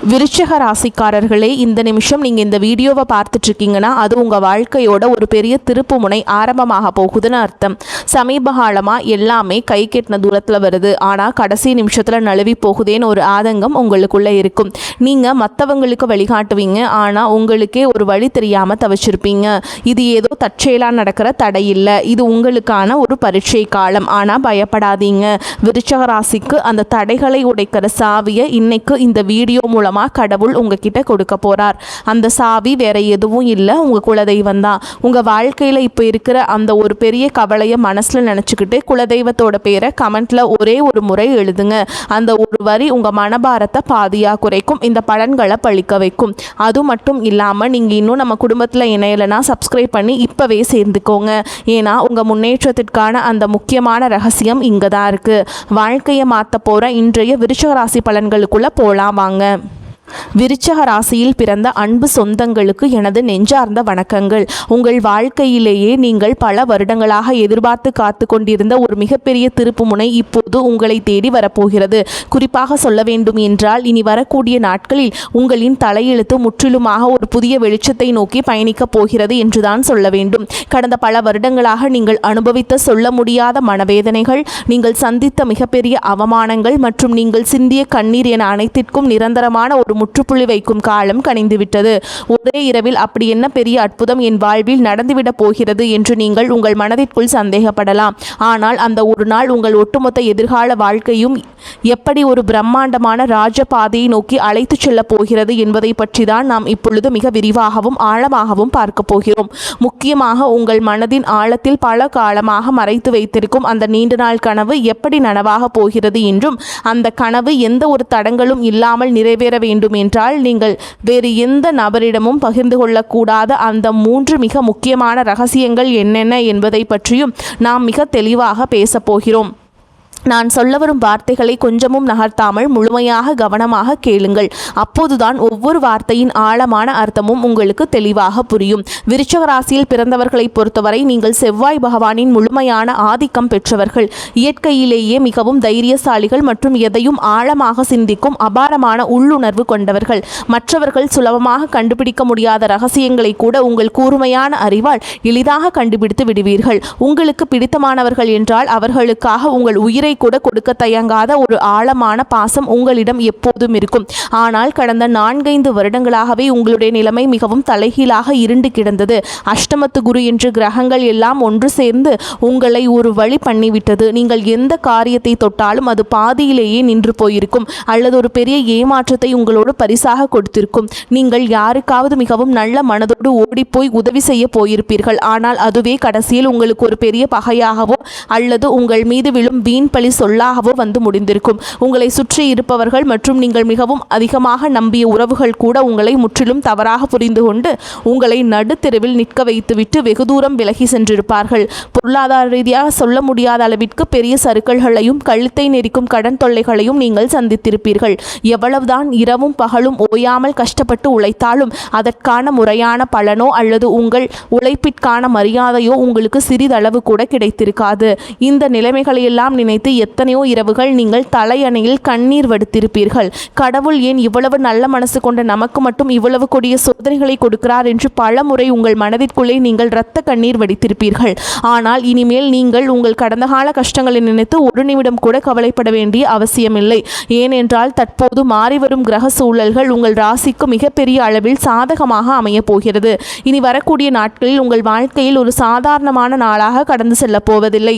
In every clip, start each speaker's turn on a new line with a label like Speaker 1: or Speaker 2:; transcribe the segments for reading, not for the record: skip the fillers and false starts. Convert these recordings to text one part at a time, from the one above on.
Speaker 1: விருச்சிக ராசிக்காரர்களே, இந்த நிமிஷம் நீங்கள் இந்த வீடியோவை பார்த்துட்டு இருக்கீங்கன்னா அது உங்கள் வாழ்க்கையோட ஒரு பெரிய திருப்பு முனை ஆரம்பமாக போகுதுன்னு அர்த்தம். சமீப காலமாக எல்லாமே கை கெட்டின தூரத்தில் வருது, ஆனால் கடைசி நிமிஷத்தில் நழுவி போகுதேன்னு ஒரு ஆதங்கம் உங்களுக்குள்ளே இருக்கும். நீங்கள் மற்றவங்களுக்கு வழிகாட்டுவீங்க, ஆனால் உங்களுக்கே ஒரு வழி தெரியாமல் தவிச்சிருப்பீங்க. இது ஏதோ தற்செயலாக நடக்கிற தடை இல்லை, இது உங்களுக்கான ஒரு பரீட்சை காலம். ஆனால் பயப்படாதீங்க, விருச்சிக ராசிக்கு அந்த தடைகளை உடைக்கிற சாவியை இன்னைக்கு இந்த வீடியோ மூலமாக கடவுள் உங்ககிட்ட கொடுக்க போறார். அந்த சாவி வேற எதுவும் இல்லை, உங்க குலதெய்வம் தான். உங்க வாழ்க்கையில இப்போ இருக்கிற அந்த ஒரு பெரிய கவலையை மனசுல நினைச்சுக்கிட்டு குலதெய்வத்தோட பேரை கமெண்ட்ல ஒரே ஒரு முறை எழுதுங்க. அந்த ஒரு வரி உங்க மனபாரத்தை பாதியா குறைக்கும், இந்த பலன்களை பழிக்க வைக்கும். அது மட்டும் இல்லாம நீங்க இன்னும் நம்ம குடும்பத்துல இணையலைன்னா சப்ஸ்கிரைப் பண்ணி இப்பவே சேர்ந்துக்கோங்க. ஏன்னா உங்க முன்னேற்றத்திற்கான அந்த முக்கியமான ரகசியம் இங்க தான் இருக்கு. வாழ்க்கையை மாற்ற போற இன்றைய விருச்சிக ராசி பலன்களுக்குள்ள போலாம் வாங்க. விருச்சிக ராசியில் பிறந்த அன்பு சொந்தங்களுக்கு எனது நெஞ்சார்ந்த வணக்கங்கள். உங்கள் வாழ்க்கையிலேயே நீங்கள் பல வருடங்களாக எதிர்பார்த்து காத்து கொண்டிருந்த ஒரு மிகப்பெரிய திருப்புமுனை இப்போது உங்களை தேடி வரப்போகிறது. குறிப்பாக சொல்ல வேண்டும் என்றால், இனி வரக்கூடிய நாட்களில் உங்களின் தலையெழுத்து முற்றிலுமாக ஒரு புதிய வெளிச்சத்தை நோக்கி பயணிக்கப் போகிறது என்றுதான் சொல்ல வேண்டும். கடந்த பல வருடங்களாக நீங்கள் அனுபவித்த சொல்ல முடியாத மனவேதனைகள், நீங்கள் சந்தித்த மிகப்பெரிய அவமானங்கள் மற்றும் நீங்கள் சிந்திய கண்ணீர் என அனைத்திற்கும் நிரந்தரமான ஒரு முற்றுப்புள்ளி வைக்கும் காலம் கனிந்துவிட்டது. ஒரே இரவில் அப்படி என்ன பெரிய அற்புதம் என் வாழ்வில் நடந்துவிடப் போகிறது என்று நீங்கள் உங்கள் மனதிற்குள் சந்தேகப்படலாம். ஆனால் அந்த ஒரு நாள் உங்கள் ஒட்டுமொத்த எதிர்கால வாழ்க்கையும் எப்படி ஒரு பிரம்மாண்டமான ராஜபாதையை நோக்கி அழைத்து செல்ல போகிறது என்பதை பற்றி தான் நாம் இப்பொழுது மிக விரிவாகவும் ஆழமாகவும் பார்க்க போகிறோம். முக்கியமாக உங்கள் மனதின் ஆழத்தில் பல காலமாக மறைத்து வைத்திருக்கும் அந்த நீண்ட நாள் கனவு எப்படி நனவாக போகிறது என்றும், அந்த கனவு எந்த ஒரு தடங்களும் இல்லாமல் நிறைவேற வேண்டும் என்றால் நீங்கள் வேறு எந்த நபரிடமும் பகிர்ந்து கொள்ளக்கூடாத அந்த 3 மிக முக்கியமான ரகசியங்கள் என்னென்ன என்பதை பற்றியும் நாம் மிக தெளிவாக பேசப் போகிறோம். நான் சொல்ல வரும் வார்த்தைகளை கொஞ்சமும் நகர்த்தாமல் முழுமையாக கவனமாக கேளுங்கள். அப்போதுதான் ஒவ்வொரு வார்த்தையின் ஆழமான அர்த்தமும் உங்களுக்கு தெளிவாக புரியும். விருச்சிக ராசியில் பிறந்தவர்களை பொறுத்தவரை நீங்கள் செவ்வாய் பகவானின் முழுமையான ஆதிக்கம் பெற்றவர்கள். இயற்கையிலேயே மிகவும் தைரியசாலிகள் மற்றும் எதையும் ஆழமாக சிந்திக்கும் அபாரமான உள்ளுணர்வு கொண்டவர்கள். மற்றவர்கள் சுலபமாக கண்டுபிடிக்க முடியாத ரகசியங்களை கூட உங்கள் கூர்மையான அறிவால் எளிதாக கண்டுபிடித்து விடுவீர்கள். உங்களுக்கு பிடித்தமானவர்கள் என்றால் அவர்களுக்காக உங்கள் உயிரை கூட கொடுக்க தயங்காத ஒரு ஆழமான பாசம் உங்களிடம் எப்போதும் இருக்கும். ஆனால் கடந்த 4-5 வருடங்களாகவே உங்களுடைய நிலைமை மிகவும் தலைகீழாக இருண்டு கிடந்தது. அஷ்டமத்து குரு என்று கிரகங்கள் எல்லாம் ஒன்று சேர்ந்து உங்களை ஒரு வழி பண்ணிவிட்டது. நீங்கள் எந்த காரியத்தை தொட்டாலும் அது பாதியிலேயே நின்று போயிருக்கும், அல்லது ஒரு பெரிய ஏமாற்றத்தை உங்களோடு பரிசாக கொடுத்திருக்கும். நீங்கள் யாருக்காவது மிகவும் நல்ல மனதோடு ஓடிப்போய் உதவி செய்ய போயிருப்பீர்கள், ஆனால் அதுவே கடைசியில் உங்களுக்கு ஒரு பெரிய பகையாகவோ அல்லது உங்கள் மீது விழும் வீண் பழி சொல்லாகவோ வந்து முடிந்திருக்கும். உங்களை சுற்றி இருப்பவர்கள் மற்றும் நீங்கள் மிகவும் அதிகமாக நம்பிய உறவுகள் கூட உங்களை முற்றிலும் தவறாக புரிந்து கொண்டு உங்களை நடுத்தெருவில் நிற்க வைத்துவிட்டு வெகு தூரம் விலகி சென்றிருப்பார்கள். பொருளாதார ரீதியாக சொல்ல முடியாத அளவிற்கு பெரிய சறுக்கல்களையும் கழுத்தை நெரிக்கும் கடன் தொல்லைகளையும் நீங்கள் சந்தித்திருப்பீர்கள். எவ்வளவுதான் இரவும் பகலும் ஓயாமல் கஷ்டப்பட்டு உழைத்தாலும் அதற்கான முறையான பலனோ அல்லது உங்கள் உழைப்பிற்கான மரியாதையோ உங்களுக்கு சிறிதளவு கூட கிடைத்திருக்காது. இந்த நிலைமைகளையெல்லாம் நினைத்து எத்தனையோ இரவுகள் நீங்கள் தலையணையில் கண்ணீர் வடித்திருப்பீர்கள். கடவுள் ஏன் இவ்வளவு நல்ல மனசு கொண்ட நமக்கு மட்டும் இவ்வளவு கொடிய சோதனைகளை கொடுக்கிறார் என்று பல முறை உங்கள் மனதிற்குள்ளே நீங்கள் இரத்த கண்ணீர் வடித்திருப்பீர்கள். ஆனால் இனிமேல் நீங்கள் உங்கள் கடந்த கால கஷ்டங்களை நினைத்து ஒரு நிமிடம் கூட கவலைப்பட வேண்டிய அவசியமில்லை. ஏனென்றால் தற்போது மாறிவரும் கிரக சூழல்கள் உங்கள் ராசிக்கு மிகப்பெரிய அளவில் சாதகமாக அமையப் போகிறது. இனி வரக்கூடிய நாட்களில் உங்கள் வாழ்க்கையில் ஒரு சாதாரணமான நாளாக கடந்து செல்லப் போவதில்லை.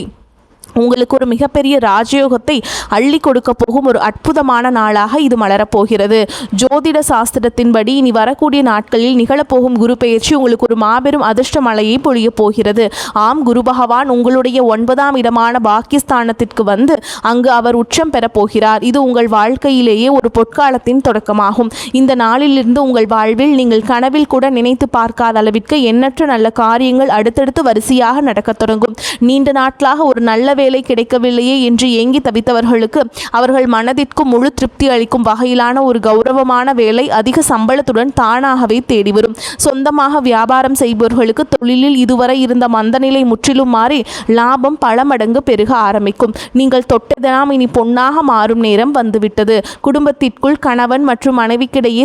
Speaker 1: உங்களுக்கு ஒரு மிகப்பெரிய ராஜயோகத்தை அள்ளி கொடுக்க போகும் ஒரு அற்புதமான நாளாக இது மலரப்போகிறது. ஜோதிட சாஸ்திரத்தின்படி இனி வரக்கூடிய நாட்களில் நிகழப்போகும் குரு பெயர்ச்சி உங்களுக்கு ஒரு மாபெரும் அதிர்ஷ்ட மழையை பொழிய போகிறது. ஆம், குரு பகவான் உங்களுடைய 9ஆம் இடமான பாக்கியஸ்தானத்திற்கு வந்து அங்கு அவர் உச்சம் பெறப்போகிறார். இது உங்கள் வாழ்க்கையிலேயே ஒரு பொற்காலத்தின் தொடக்கமாகும். இந்த நாளிலிருந்து உங்கள் வாழ்வில் நீங்கள் கனவில் கூட நினைத்து பார்க்காத அளவிற்கு எண்ணற்ற நல்ல காரியங்கள் அடுத்தடுத்து வரிசையாக நடக்கத் தொடங்கும். நீண்ட நாட்களாக ஒரு நல்ல வேலை கிடைக்கவில்லையே என்று ஏங்கி தவித்தவர்களுக்கு அவர்கள் மனதிற்கு முழு திருப்தி அளிக்கும் வகையிலான ஒரு கௌரவமான வேலை அதிக சம்பளத்துடன் தானாகவே தேடி வரும். சொந்தமாக வியாபாரம் செய்பவர்களுக்கு தொழிலில் இதுவரை இருந்த மந்தநிலை முற்றிலும் மாறி லாபம் பல மடங்கு பெருக ஆரம்பிக்கும். நீங்கள் தொட்டதெல்லாம் இனி பொன்னாக மாறும் நேரம் வந்துவிட்டது. குடும்பத்திற்குள் கணவன் மற்றும் மனைவிக்கிடையே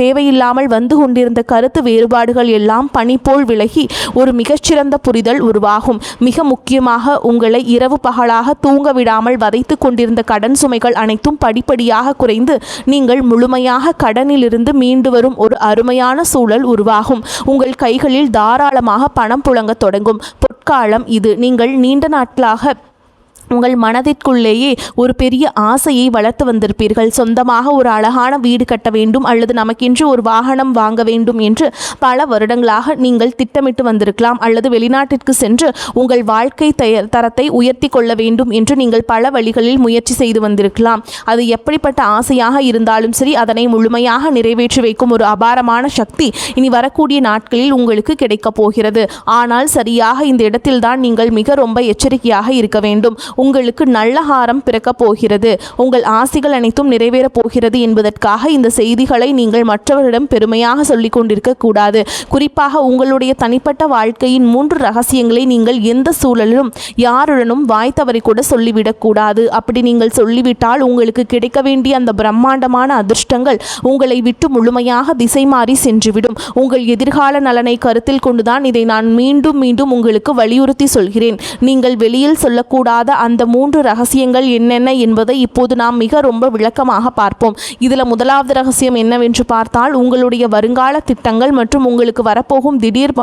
Speaker 1: தேவையில்லாமல் வந்து கொண்டிருந்த கருத்து வேறுபாடுகள் எல்லாம் பனி போல் விலகி ஒரு மிகச்சிறந்த புரிதல் உருவாகும். மிக முக்கியமாக உங்களை இரவு பகலாக தூங்க விடாமல் வதைத்து கொண்டிருந்த கடன் சுமைகள் அனைத்தும் படிப்படியாக குறைந்து நீங்கள் முழுமையாக கடனிலிருந்து மீண்டு வரும் ஒரு அருமையான சூழல் உருவாகும். உங்கள் கைகளில் தாராளமாக பணம் புழங்க தொடங்கும் பொற்காலம் இது. நீங்கள் நீண்ட நாட்களாக உங்கள் மனதிற்குள்ளேயே ஒரு பெரிய ஆசையை வளர்த்து வந்திருப்பீர்கள். சொந்தமாக ஒரு அழகான வீடு கட்ட வேண்டும் அல்லது நமக்கென்று ஒரு வாகனம் வாங்க வேண்டும் என்று பல வருடங்களாக நீங்கள் திட்டமிட்டு வந்திருக்கலாம். அல்லது வெளிநாட்டிற்கு சென்று உங்கள் வாழ்க்கை தரத்தை உயர்த்தி கொள்ள வேண்டும் என்று நீங்கள் பல வழிகளில் முயற்சி செய்து வந்திருக்கலாம். அது எப்படிப்பட்ட ஆசையாக இருந்தாலும் சரி, அதனை முழுமையாக நிறைவேற்றி வைக்கும் ஒரு அபாரமான சக்தி இனி வரக்கூடிய நாட்களில் உங்களுக்கு கிடைக்கப் போகிறது. ஆனால் சரியாக இந்த இடத்தில்தான் நீங்கள் மிக ரொம்ப எச்சரிக்கையாக இருக்க வேண்டும். உங்களுக்கு நல்ல ஹாரம் பிறக்கப் போகிறது. உங்கள் ஆசைகள் அனைத்தும் நிறைவேறப் போகிறது என்பதற்காக இந்த செய்திகளை நீங்கள் மற்றவரிடம் பெருமையாக சொல்லிக் கொண்டிருக்க கூடாது. குறிப்பாக உங்களுடைய தனிப்பட்ட வாழ்க்கையின் 3 ரகசியங்களை நீங்கள் எந்த சூழலிலும் யாருடனும் வாய் தவறி கூட சொல்லிவிடக்கூடாது. அப்படி நீங்கள் சொல்லிவிட்டால் உங்களுக்கு கிடைக்க வேண்டிய அந்த பிரம்மாண்டமான அதிர்ஷ்டங்கள் உங்களை விட்டு முழுமையாக திசை மாறி சென்றுவிடும். உங்கள் எதிர்கால நலனை கருத்தில் கொண்டுதான் இதை நான் மீண்டும் மீண்டும் உங்களுக்கு வலியுறுத்தி சொல்கிறேன். நீங்கள் வெளியில் சொல்லக்கூடாத அந்த 3 ரகசியங்கள் என்னென்ன என்பதை இப்போது நாம் மிக ரொம்ப விளக்கமாக பார்ப்போம். இதில் முதலாவது ரகசியம் என்னவென்று பார்த்தால், உங்களுடைய வருங்கால திட்டங்கள் மற்றும் உங்களுக்கு வரப்போகும் திடீர்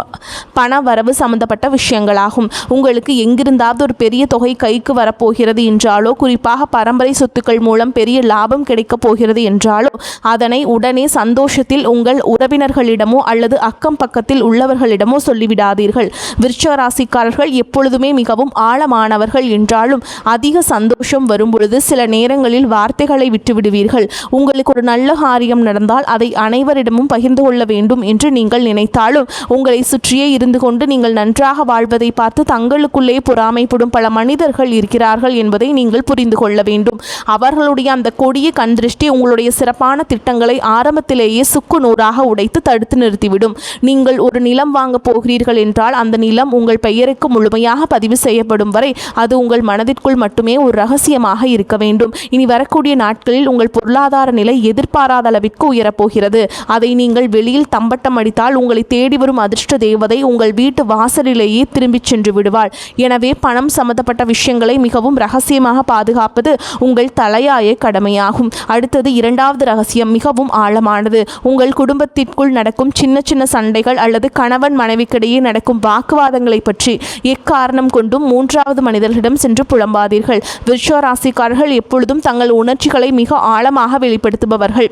Speaker 1: பண வரவு சம்பந்தப்பட்ட விஷயங்களாகும். உங்களுக்கு எங்கிருந்தாவது ஒரு பெரிய தொகை கைக்கு வரப்போகிறது என்றாலோ, குறிப்பாக பரம்பரை சொத்துக்கள் மூலம் பெரிய லாபம் கிடைக்கப் போகிறது என்றாலோ, அதனை உடனே சந்தோஷத்தில் உங்கள் உறவினர்களிடமோ அல்லது அக்கம் பக்கத்தில் உள்ளவர்களிடமோ சொல்லிவிடாதீர்கள். விருச்சிக ராசிக்காரர்கள் எப்பொழுதுமே மிகவும் ஆழமானவர்கள் என்றாலும் அதிக சந்தோஷம் வரும்பொழுது சில நேரங்களில் வார்த்தைகளை விட்டுவிடுவீர்கள். உங்களுக்கு ஒரு நல்ல காரியம் நடந்தால் அதை அனைவரிடமும் பகிர்ந்து கொள்ள வேண்டும் என்று நீங்கள் நினைத்தாலும் உங்களை சுற்றியே இருந்து கொண்டு நீங்கள் நன்றாக வாழ்வதை பார்த்து தங்களுக்குள்ளே பொறாமைப்படும் பல மனிதர்கள் இருக்கிறார்கள் என்பதை நீங்கள் புரிந்து கொள்ள வேண்டும். அவர்களுடைய அந்த கொடிய கண்திருஷ்டி உங்களுடைய சிறப்பான திட்டங்களை ஆரம்பத்திலேயே சுக்கு நூறாக உடைத்து தடுத்து நிறுத்திவிடும். நீங்கள் ஒரு நிலம் வாங்க போகிறீர்கள் என்றால் அந்த நிலம் உங்கள் பெயருக்கு முழுமையாக பதிவு செய்யப்படும் வரை அது உங்கள் மனதிற்குள் மட்டுமே ஒரு ரகசியமாக இருக்க வேண்டும். இனி வரக்கூடிய நாட்களில் உங்கள் பொருளாதார நிலை எதிர்பாராத அளவிற்கு உயரப்போகிறது. அதை நீங்கள் வெளியில் தம்பட்டம் அடித்தால் உங்களை தேடி வரும் அதிர்ஷ்ட தேவதை உங்கள் வீட்டு வாசலிலேயே திரும்பிச் சென்று விடுவாள். எனவே பணம் சம்பந்தப்பட்ட விஷயங்களை மிகவும் ரகசியமாக பாதுகாப்பது உங்கள் தலையாய கடமையாகும். அடுத்தது இரண்டாவது ரகசியம் மிகவும் ஆழமானது. உங்கள் குடும்பத்திற்குள் நடக்கும் சின்ன சின்ன சண்டைகள் அல்லது கணவன் மனைவிக்கிடையே நடக்கும் வாக்குவாதங்களை பற்றி எக்காரணம் கொண்டும் 3வது மனிதர்களிடம் சென்று புலம்பாதீர்கள். விருச்சிக ராசிக்காரர்கள் எப்பொழுதும் தங்கள் உணர்ச்சிகளை மிக ஆழமாக வெளிப்படுத்துபவர்கள்.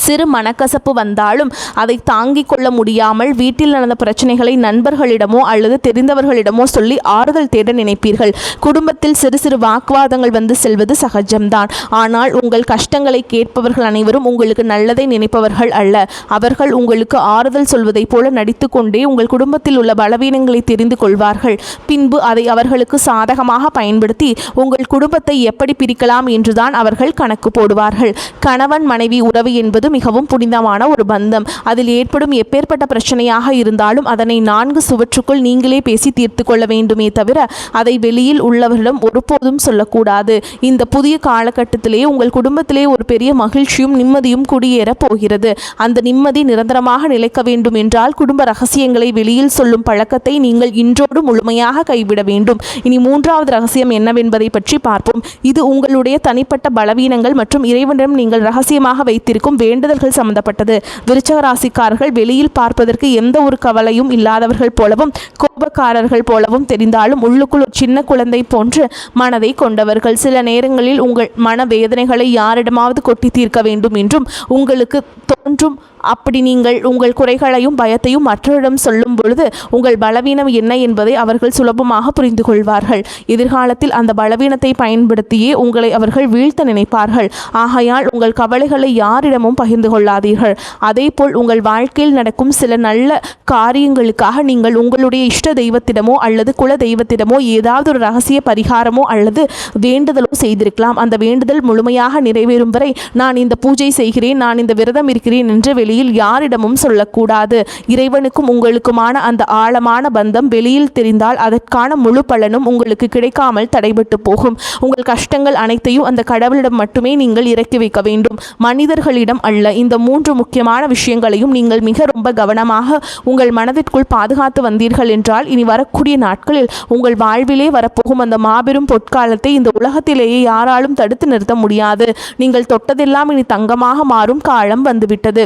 Speaker 1: சிறு மனக்கசப்பு வந்தாலும் அதை தாங்கிக் கொள்ள முடியாமல் வீட்டில் நடந்த பிரச்சனைகளை நண்பர்களிடமோ அல்லது தெரிந்தவர்களிடமோ சொல்லி ஆறுதல் தேட நினைப்பீர்கள். குடும்பத்தில் சிறு சிறு வாக்குவாதங்கள் வந்து செல்வது சகஜம்தான். ஆனால் உங்கள் கஷ்டங்களை கேட்பவர்கள் அனைவரும் உங்களுக்கு நல்லதை நினைப்பவர்கள் அல்ல. அவர்கள் உங்களுக்கு ஆறுதல் சொல்வதைப் போல நடித்து கொண்டே உங்கள் குடும்பத்தில் உள்ள பலவீனங்களை தெரிந்து கொள்வார்கள். பின்பு அதை அவர்களுக்கு சாதகமாக பயன்படுத்தி உங்கள் குடும்பத்தை எப்படி பிரிக்கலாம் என்றுதான் அவர்கள் கணக்கு போடுவார்கள். கணவன் மனைவி உறவு என்பது மிகவும் புனிதமான ஒரு பந்தம். அதில் ஏற்படும் எப்பேற்பட்ட பிரச்சனையாக இருந்தாலும் அதனை 4 சுவற்றுக்குள் நீங்களே பேசி தீர்த்து கொள்ள வேண்டுமே தவிர அதை வெளியில் உள்ளவர்களிடம் ஒருபோதும் சொல்லக்கூடாது. இந்த புதிய காலகட்டத்திலே உங்கள் குடும்பத்திலே ஒரு பெரிய மகிழ்ச்சியும் நிம்மதியும் குடியேற போகிறது. அந்த நிம்மதி நிரந்தரமாக நிலைக்க வேண்டும் என்றால் குடும்ப ரகசியங்களை வெளியில் சொல்லும் பழக்கத்தை நீங்கள் இன்றோடு முழுமையாக கைவிட வேண்டும். இனி 3வது ரகசியம் என்னவென்பதை பற்றி பார்ப்போம். இது உங்களுடைய தனிப்பட்ட பலவீனங்கள் மற்றும் இறைவனிடம் நீங்கள் ரகசியமாக வைத்திருக்கும் வேண்டுதல்கள் சம்பந்தப்பட்டது. விருச்சிக ராசிக்காரர்கள் வெளியில் பார்ப்பதற்கு எந்த ஒரு கவலையும் இல்லாதவர்கள் போலவும் கோபக்காரர்கள் போலவும் தெரிந்தாலும் உள்ளுக்குள் ஒரு சின்ன குழந்தை போன்று மனதை கொண்டவர்கள். சில நேரங்களில் உங்கள் மன வேதனைகளை யாரிடமாவது கொட்டி தீர்க்க வேண்டும் என்றும் உங்களுக்கு ஒன்றும் அப்படி நீங்கள் உங்கள் குறைகளையும் பயத்தையும் மற்றவரிடம் சொல்லும் பொழுது உங்கள் பலவீனம் என்ன என்பதை அவர்கள் சுலபமாக புரிந்து கொள்வார்கள். எதிர்காலத்தில் அந்த பலவீனத்தை பயன்படுத்தியே உங்களை அவர்கள் வீழ்த்த நினைப்பார்கள். ஆகையால் உங்கள் கவலைகளை யாரிடமும் பகிர்ந்து கொள்ளாதீர்கள். அதேபோல் உங்கள் வாழ்க்கையில் நடக்கும் சில நல்ல காரியங்களுக்காக நீங்கள் உங்களுடைய இஷ்ட தெய்வத்திடமோ அல்லது குல தெய்வத்திடமோ ஏதாவது ஒரு ரகசிய பரிகாரமோ அல்லது வேண்டுதலோ செய்திருக்கலாம். அந்த வேண்டுதல் முழுமையாக நிறைவேறும் வரை நான் இந்த பூஜை செய்கிறேன், நான் இந்த விரதம் இருக்கிறேன் என்று வெளியில் யாரிடமும் சொல்லக்கூடாது. இறைவனுக்கும் உங்களுக்குமான அந்த ஆழமான பந்தம் வெளியில் தெரிந்தால் அதற்கான முழு பலனும் உங்களுக்கு கிடைக்காமல் தடைபட்டு போகும். உங்கள் கஷ்டங்கள் அனைத்தையும் அந்த கடவுளிடம் மட்டுமே நீங்கள் இறக்கி வைக்க வேண்டும், மனிதர்களிடம் அல்ல. இந்த 3 முக்கியமான விஷயங்களையும் நீங்கள் மிக ரொம்ப கவனமாக உங்கள் மனதிற்குள் பாதுகாத்து வந்தீர்கள் என்றால் இனி வரக்கூடிய நாட்களில் உங்கள் வாழ்விலே வரப்போகும் அந்த மாபெரும் பொற்காலத்தை இந்த உலகத்திலேயே யாராலும் தடுத்து நிறுத்த முடியாது. நீங்கள் தொட்டதெல்லாம் இனி தங்கமாக மாறும் காலம் வந்துவிட்டது.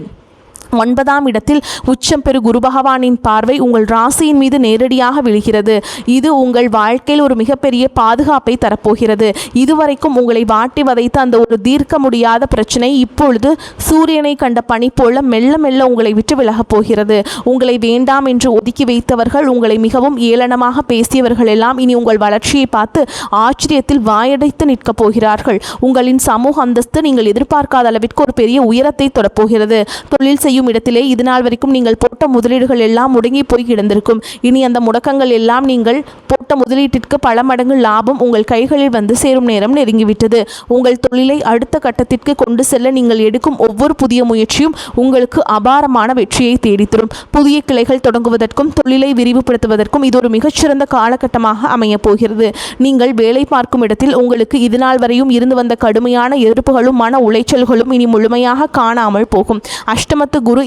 Speaker 1: 9ஆம் இடத்தில் உச்சம் பெறு குரு பகவானின் பார்வை உங்கள் ராசியின் மீது நேரடியாக விழுகிறது. இது உங்கள் வாழ்க்கையில் ஒரு மிகப்பெரிய பாதுகாப்பை தரப்போகிறது. இதுவரைக்கும் உங்களை வாட்டி வதைத்த அந்த ஒரு தீர்க்க முடியாத பிரச்சனை இப்பொழுது சூரியனை கண்ட பனி போல மெல்ல மெல்ல உங்களை விட்டு விலகப் போகிறது. உங்களை வேண்டாம் என்று ஒதுக்கி வைத்தவர்கள், உங்களை மிகவும் ஏளனமாக பேசியவர்கள் எல்லாம் இனி உங்கள் வளர்ச்சியை பார்த்து ஆச்சரியத்தில் வாயடைத்து நிற்கப் போகிறார்கள். உங்களின் சமூக அந்தஸ்து நீங்கள் எதிர்பார்க்காத அளவிற்கு ஒரு பெரிய உயரத்தை தொடப்போகிறது. தொழில் செய்யும் இடத்திலே இதுநாள் வரைக்கும் நீங்கள் போட்ட முதலீடுகள் எல்லாம் முடங்கி போய் கிடந்திருக்கும். இனி அந்த முடக்கங்கள் எல்லாம் நீங்கள் போட்ட முதலீட்டிற்கு பல மடங்கு லாபம் உங்கள் கைகளில் வந்து சேரும் நேரம் நெருங்கிவிட்டது. உங்கள் தொழிலை அடுத்த கட்டத்திற்கு கொண்டு செல்ல நீங்கள் எடுக்கும் ஒவ்வொரு புதிய முயற்சியும் உங்களுக்கு அபாரமான வெற்றியை தேடித்தரும். புதிய கிளைகள் தொடங்குவதற்கும் தொழிலை விரிவுபடுத்துவதற்கும் இது ஒரு மிகச்சிறந்த காலகட்டமாக அமையப் போகிறது. நீங்கள் வேலை பார்க்கும் இடத்தில் உங்களுக்கு இதுநாள் வரையும் இருந்து வந்த கடுமையான எதிர்ப்புகளும் மன உளைச்சல்களும் இனி முழுமையாக காணாமல் போகும். அஷ்டமத்து குரு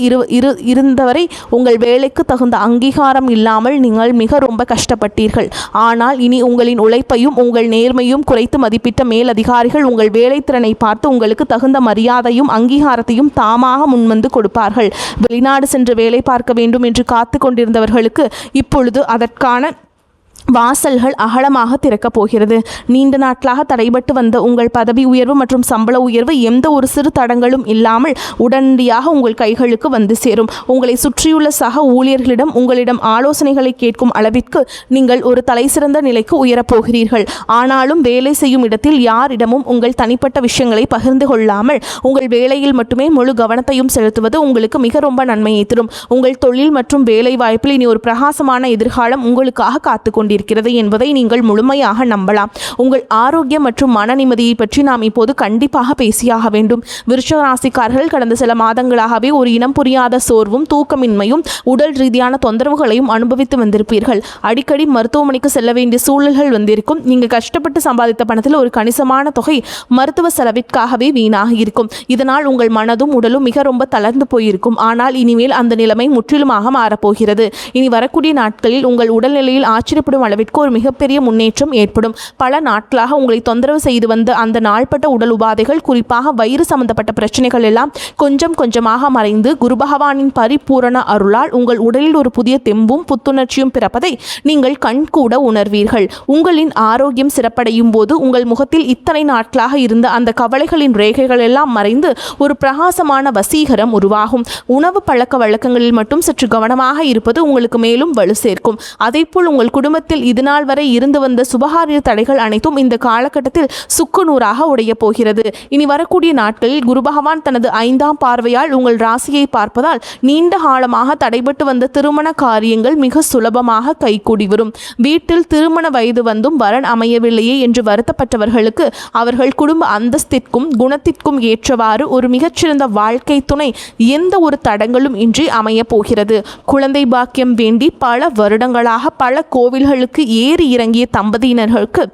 Speaker 1: இருந்தவரை உங்கள் வேலைக்கு தகுந்த அங்கீகாரம் இல்லாமல் நீங்கள் மிக ரொம்ப கஷ்டப்பட்டீர்கள். ஆனால் இனி உங்களின் உழைப்பையும் உங்கள் நேர்மையும் குறைத்து மதிப்பிட்ட மேலதிகாரிகள் உங்கள் வேலைத்திறனை பார்த்து உங்களுக்கு தகுந்த மரியாதையும் அங்கீகாரத்தையும் தாமாக முன்வந்து கொடுப்பார்கள். வெளிநாடு சென்று வேலை பார்க்க வேண்டும் என்று காத்து கொண்டிருந்தவர்களுக்கு இப்பொழுது அதற்கான வாசல்கள் அகலமாக திறக்கப் போகிறது. நீண்ட நாட்களாக தடைபட்டு வந்த உங்கள் பதவி உயர்வு மற்றும் சம்பள உயர்வு எந்த ஒரு சிறு தடங்களும் இல்லாமல் உடனடியாக உங்கள் கைகளுக்கு வந்து சேரும். உங்களை சுற்றியுள்ள சக ஊழியர்களிடம் உங்களிடம் ஆலோசனைகளை கேட்கும் அளவிற்கு நீங்கள் ஒரு தலைசிறந்த நிலைக்கு உயரப்போகிறீர்கள். ஆனாலும் வேலை செய்யும் இடத்தில் யாரிடமும் உங்கள் தனிப்பட்ட விஷயங்களை பகிர்ந்து கொள்ளாமல் உங்கள் வேலையில் மட்டுமே முழு கவனத்தையும் செலுத்துவது உங்களுக்கு மிக ரொம்ப நன்மையை தரும். உங்கள் தொழில் மற்றும் வேலை வாய்ப்பில் இனி ஒரு பிரகாசமான எதிர்காலம் உங்களுக்காக காத்துக்கொண்டு இருக்கிறது என்பதை நீங்கள் முழுமையாக நம்பலாம். உங்கள் ஆரோக்கியம் மற்றும் மன நிம்மதியை பற்றி நாம் இப்போது கண்டிப்பாக பேசியாக வேண்டும். விருச்சிக ராசிக்காரர்கள் கடந்த சில மாதங்களாகவே ஒரு இனம் புரியாத சோர்வும் தூக்கமின்மையும் உடல் ரீதியான தொந்தரவுகளையும் அனுபவித்து வந்திருப்பீர்கள். அடிக்கடி மருத்துவமனைக்கு செல்ல வேண்டிய சூழல்கள் வந்திருக்கும். நீங்கள் கஷ்டப்பட்டு சம்பாதித்த பணத்தில் ஒரு கணிசமான தொகை மருத்துவ செலவிற்காகவே வீணாக இருக்கும். இதனால் உங்கள் மனதும் உடலும் மிக ரொம்ப தளர்ந்து போயிருக்கும். ஆனால் இனிமேல் அந்த நிலைமை முற்றிலுமாக மாறப்போகிறது. இனி வரக்கூடிய நாட்களில் உங்கள் உடல்நிலையில் ஆச்சரியப்படும் அளவிற்கு ஒரு மிகப்பெரிய முன்னேற்றம் ஏற்படும். பல நாட்களாக உங்களை தொந்தரவு செய்து வந்த அந்த நாள்பட்ட உடல் உபாதைகள், குறிப்பாக வயிறு சம்பந்தப்பட்ட பிரச்சனைகள் எல்லாம் கொஞ்சம் கொஞ்சமாக மறைந்து குரு பகவானின் பரிபூரண அருளால் உங்கள் உடலில் ஒரு புதிய தெம்பும் புத்துணர்ச்சியும் பிறப்பதை நீங்கள் கண்கூட உணர்வீர்கள். உங்களின் ஆரோக்கியம் சிறப்படையும் போது உங்கள் முகத்தில் இத்தனை நாட்களாக இருந்த அந்த கவலைகளின் ரேகைகள் எல்லாம் மறைந்து ஒரு பிரகாசமான வசீகரம் உருவாகும். உணவு பழக்க வழக்கங்களில் மட்டும் சற்று கவனமாக இருப்பது உங்களுக்கு மேலும் வலு சேர்க்கும். அதேபோல் உங்கள் குடும்பத்தில் இதுநாள் வரை இருந்து வந்த சுபகாரிய தடைகள் அனைத்தும் இந்த காலகட்டத்தில் சுக்குநூறாக உடைய போகிறது. இனி வரக்கூடிய நாட்களில் குரு பகவான் தனது 5ஆம் பார்வையால் உங்கள் ராசியை பார்ப்பதால் நீண்ட காலமாக தடைபட்டு வந்த திருமண காரியங்கள் மிக சுலபமாக கைகூடி வரும். வீட்டில் திருமண வயது வந்தும் வரன் அமையவில்லையே என்று வருத்தப்பட்டவர்களுக்கு அவர்கள் குடும்ப அந்தஸ்திற்கும் குணத்திற்கும் ஏற்றவாறு ஒரு மிகச்சிறந்த வாழ்க்கை துணை எந்த ஒரு தடங்களும் இன்றி அமைய போகிறது. குழந்தை பாக்கியம் வேண்டி பல வருடங்களாக பல கோவில்களுக்கு ஏறி இறங்கிய தம்பதியினர்களுக்கு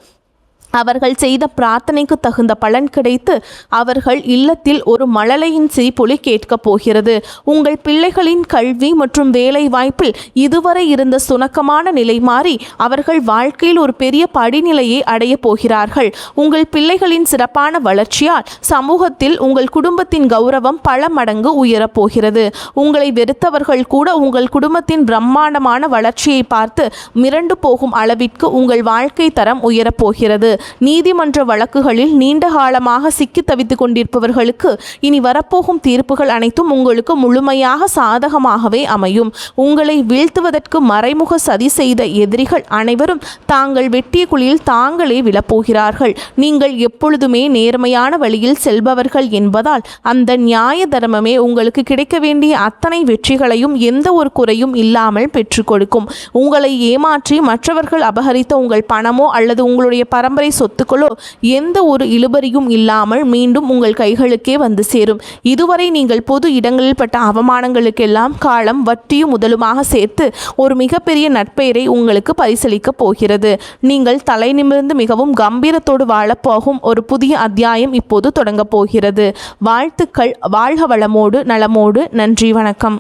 Speaker 1: அவர்கள் செய்த பிரார்த்தனைக்கு தகுந்த பலன் கிடைத்து அவர்கள் இல்லத்தில் ஒரு மழலையின் சிரிப்பொலி கேட்கப் போகிறது. உங்கள் பிள்ளைகளின் கல்வி மற்றும் வேலை வாய்ப்பில் இதுவரை இருந்த சுணக்கமான நிலை மாறி அவர்கள் வாழ்க்கையில் ஒரு பெரிய படிநிலையை அடைய போகிறார்கள். உங்கள் பிள்ளைகளின் சிறப்பான வளர்ச்சியால் சமூகத்தில் உங்கள் குடும்பத்தின் கௌரவம் பல மடங்கு உயரப்போகிறது. உங்களை வெறுத்தவர்கள் கூட உங்கள் குடும்பத்தின் பிரம்மாண்டமான வளர்ச்சியை பார்த்து மிரண்டு போகும் அளவிற்கு உங்கள் வாழ்க்கை தரம் உயரப்போகிறது. நீதிமன்ற வழக்குகளில் நீண்ட காலமாக சிக்கி தவித்துக் கொண்டிருப்பவர்களுக்கு இனி வரப்போகும் தீர்ப்புகள் அனைத்தும் உங்களுக்கு முழுமையாக சாதகமாகவே அமையும். உங்களை வீழ்த்துவதற்கு மறைமுக சதி செய்த எதிரிகள் அனைவரும் தாங்கள் வெட்டிய குழியில் தாங்களே விழப்போகிறார்கள். நீங்கள் எப்பொழுதுமே நேர்மையான வழியில் செல்பவர்கள் என்பதால் அந்த நியாய தர்மமே உங்களுக்கு கிடைக்க வேண்டிய அத்தனை வெற்றிகளையும் எந்த ஒரு குறையும் இல்லாமல் பெற்றுக் கொடுக்கும். உங்களை ஏமாற்றி மற்றவர்கள் அபகரித்த உங்கள் பணமோ அல்லது உங்களுடைய பரம்பரை சொத்துக்களோ எந்த ஒரு இழுபறியும் இல்லாமல் மீண்டும் உங்கள் கைகளுக்கே வந்து சேரும். இதுவரை நீங்கள் பொது இடங்களில் பட்ட அவமானங்களுக்கெல்லாம் காலம் வட்டியும் முதலுமாக சேர்த்து ஒரு மிகப்பெரிய நற்பெயரை உங்களுக்கு பரிசளிக்கப் போகிறது. நீங்கள் தலை நிமிர்ந்து மிகவும் கம்பீரத்தோடு வாழப்போகும் ஒரு புதிய அத்தியாயம் இப்போது தொடங்கப் போகிறது. வாழ்த்துக்கள். வாழ்க வளமோடு நலமோடு. நன்றி, வணக்கம்.